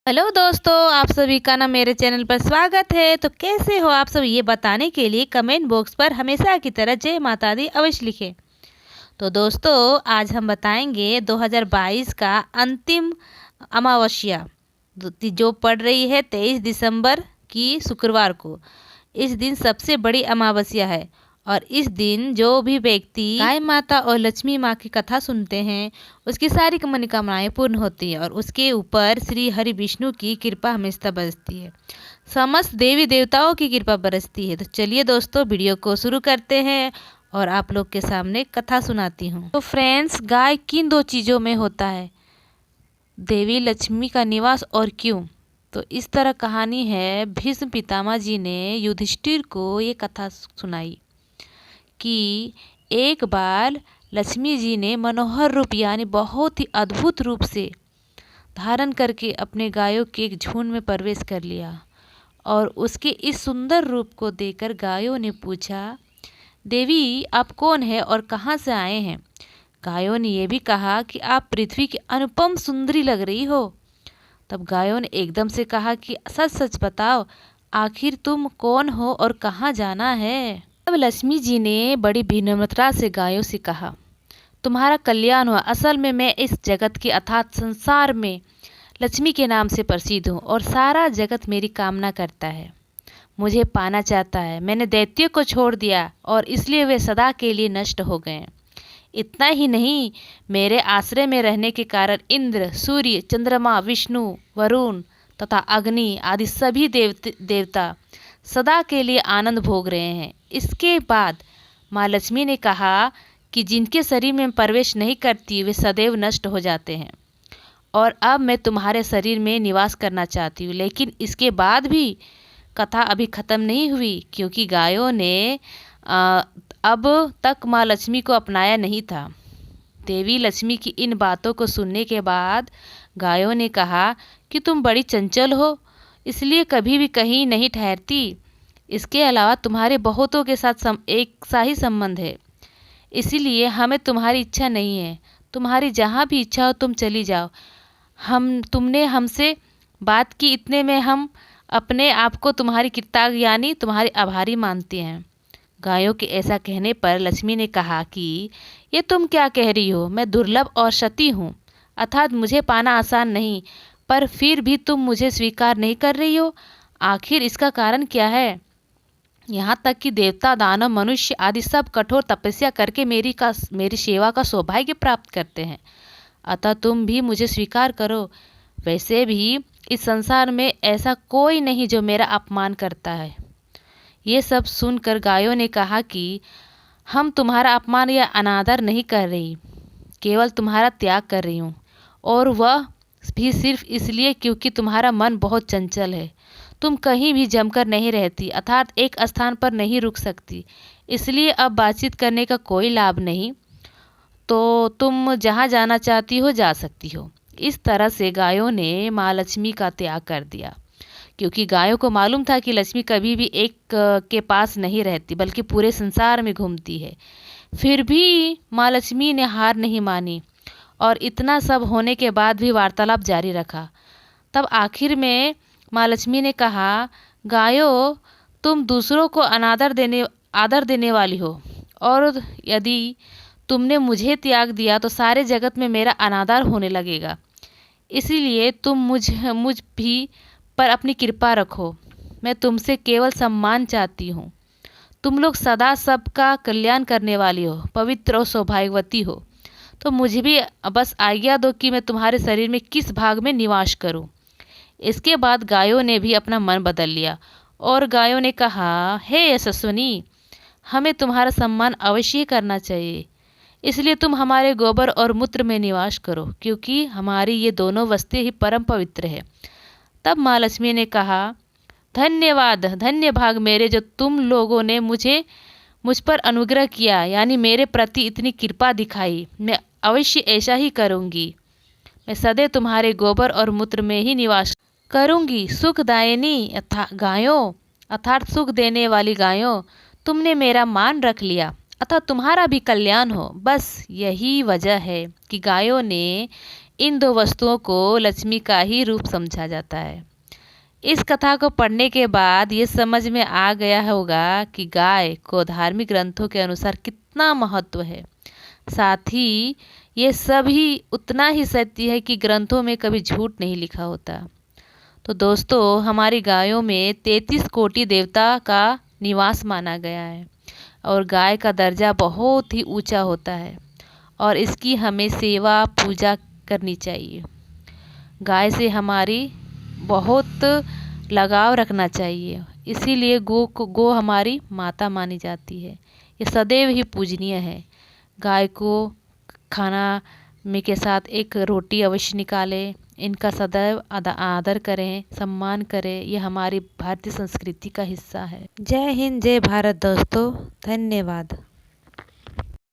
Hello दोस्तों, आप सभी का ना मेरे चैनल पर स्वागत है। तो कैसे हो आप सब, ये बताने के लिए कमेंट बॉक्स पर हमेशा की तरह जय माता दी अवश्य लिखें। तो दोस्तों, आज हम बताएंगे 2022 का अंतिम अमावस्या जो पड़ रही है 23 दिसंबर की शुक्रवार को। इस दिन सबसे बड़ी अमावस्या है और इस दिन जो भी व्यक्ति गाय माता और लक्ष्मी माँ की कथा सुनते हैं उसकी सारी मनोकामनाएं पूर्ण होती है और उसके ऊपर श्री हरि विष्णु की कृपा हमेशा बरसती है, समस्त देवी देवताओं की कृपा बरसती है। तो चलिए दोस्तों, वीडियो को शुरू करते हैं और आप लोग के सामने कथा सुनाती हूँ। तो फ्रेंड्स, गाय किन दो चीज़ों में होता है, देवी लक्ष्मी का निवास और क्यों? तो इस तरह कहानी है। भीष्म पितामह जी ने युधिष्ठिर को ये कथा सुनाई कि एक बार लक्ष्मी जी ने मनोहर रूप यानी बहुत ही अद्भुत रूप से धारण करके अपने गायों के एक झुंड में प्रवेश कर लिया और उसके इस सुंदर रूप को देखकर गायों ने पूछा, देवी आप कौन है और कहाँ से आए हैं? गायों ने यह भी कहा कि आप पृथ्वी की अनुपम सुंदरी लग रही हो। तब गायों ने एकदम से कहा कि सच सच बताओ, आखिर तुम कौन हो और कहाँ जाना है? तब लक्ष्मी जी ने बड़ी विनम्रता से गायों से कहा, तुम्हारा कल्याण हुआ। असल में मैं इस जगत के अर्थात संसार में लक्ष्मी के नाम से प्रसिद्ध हूँ और सारा जगत मेरी कामना करता है, मुझे पाना चाहता है। मैंने दैत्यों को छोड़ दिया और इसलिए वे सदा के लिए नष्ट हो गए। इतना ही नहीं, मेरे आश्रय में रहने के कारण इंद्र, सूर्य, चंद्रमा, विष्णु, वरुण तथा अग्नि आदि सभी देवता सदा के लिए आनंद भोग रहे हैं। इसके बाद माँ लक्ष्मी ने कहा कि जिनके शरीर में प्रवेश नहीं करती वे सदैव नष्ट हो जाते हैं और अब मैं तुम्हारे शरीर में निवास करना चाहती हूँ। लेकिन इसके बाद भी कथा अभी ख़त्म नहीं हुई, क्योंकि गायों ने अब तक माँ लक्ष्मी को अपनाया नहीं था। देवी लक्ष्मी की इन बातों को सुनने के बाद गायों ने कहा कि तुम बड़ी चंचल हो, इसलिए कभी भी कहीं नहीं ठहरती। इसके अलावा तुम्हारे बहुतों के साथ एक सा ही संबंध है, इसीलिए हमें तुम्हारी इच्छा नहीं है। तुम्हारी जहाँ भी इच्छा हो तुम चली जाओ। तुमने हमसे बात की, इतने में हम अपने आप को तुम्हारी कृतज्ञ यानी तुम्हारी आभारी मानते हैं। गायों के ऐसा कहने पर लक्ष्मी ने कहा कि ये तुम क्या कह रही हो? मैं दुर्लभ और सती हूँ, अर्थात मुझे पाना आसान नहीं, पर फिर भी तुम मुझे स्वीकार नहीं कर रही हो। आखिर इसका कारण क्या है? यहाँ तक कि देवता, दानव, मनुष्य आदि सब कठोर तपस्या करके मेरी सेवा का सौभाग्य प्राप्त करते हैं, अतः तुम भी मुझे स्वीकार करो। वैसे भी इस संसार में ऐसा कोई नहीं जो मेरा अपमान करता है। ये सब सुनकर गायों ने कहा कि हम तुम्हारा अपमान या अनादर नहीं कर रही, केवल तुम्हारा त्याग कर रही हूँ, और वह भी सिर्फ इसलिए क्योंकि तुम्हारा मन बहुत चंचल है। तुम कहीं भी जमकर नहीं रहती, अर्थात एक स्थान पर नहीं रुक सकती, इसलिए अब बातचीत करने का कोई लाभ नहीं। तो तुम जहाँ जाना चाहती हो जा सकती हो। इस तरह से गायों ने माँ लक्ष्मी का त्याग कर दिया, क्योंकि गायों को मालूम था कि लक्ष्मी कभी भी एक के पास नहीं रहती बल्कि पूरे संसार में घूमती है। फिर भी माँ लक्ष्मी ने हार नहीं मानी और इतना सब होने के बाद भी वार्तालाप जारी रखा। तब आखिर में माँ लक्ष्मी ने कहा, गायों तुम दूसरों को आदर देने वाली हो, और यदि तुमने मुझे त्याग दिया तो सारे जगत में मेरा अनादर होने लगेगा। इसीलिए तुम मुझ भी पर अपनी कृपा रखो। मैं तुमसे केवल सम्मान चाहती हूँ। तुम लोग सदा सबका कल्याण करने वाली हो, पवित्र और सौभाग्यवती हो, तो मुझे भी बस आज्ञा दो कि मैं तुम्हारे शरीर में किस भाग में निवास करूँ। इसके बाद गायों ने भी अपना मन बदल लिया और गायों ने कहा, हे यशस्विनी, हमें तुम्हारा सम्मान अवश्य करना चाहिए, इसलिए तुम हमारे गोबर और मूत्र में निवास करो, क्योंकि हमारी ये दोनों वस्तुएं ही परम पवित्र है। तब माँ लक्ष्मी ने कहा, धन्यवाद धन्य भाग मेरे, जो तुम लोगों ने मुझ पर अनुग्रह किया, यानी मेरे प्रति इतनी कृपा दिखाई। मैं अवश्य ऐसा ही करूँगी। मैं सदैव तुम्हारे गोबर और मूत्र में ही निवास करूँगी। सुखदायिनी गायों अर्थात सुख देने वाली गायों, तुमने मेरा मान रख लिया, अतः तुम्हारा भी कल्याण हो। बस यही वजह है कि गायों ने इन दो वस्तुओं को लक्ष्मी का ही रूप समझा जाता है। इस कथा को पढ़ने के बाद ये समझ में आ गया होगा कि गाय को धार्मिक ग्रंथों के अनुसार कितना महत्व है। साथ ही ये सभी उतना ही सत्य है कि ग्रंथों में कभी झूठ नहीं लिखा होता। तो दोस्तों, हमारी गायों में 33 कोटि देवता का निवास माना गया है और गाय का दर्जा बहुत ही ऊंचा होता है और इसकी हमें सेवा पूजा करनी चाहिए। गाय से हमारी बहुत लगाव रखना चाहिए, इसीलिए गो हमारी माता मानी जाती है। ये सदैव ही पूजनीय है। गाय को खाना में के साथ एक रोटी अवश्य निकालें, इनका सदैव आदर करें, सम्मान करें। ये हमारी भारतीय संस्कृति का हिस्सा है। जय हिंद, जय भारत दोस्तों, धन्यवाद।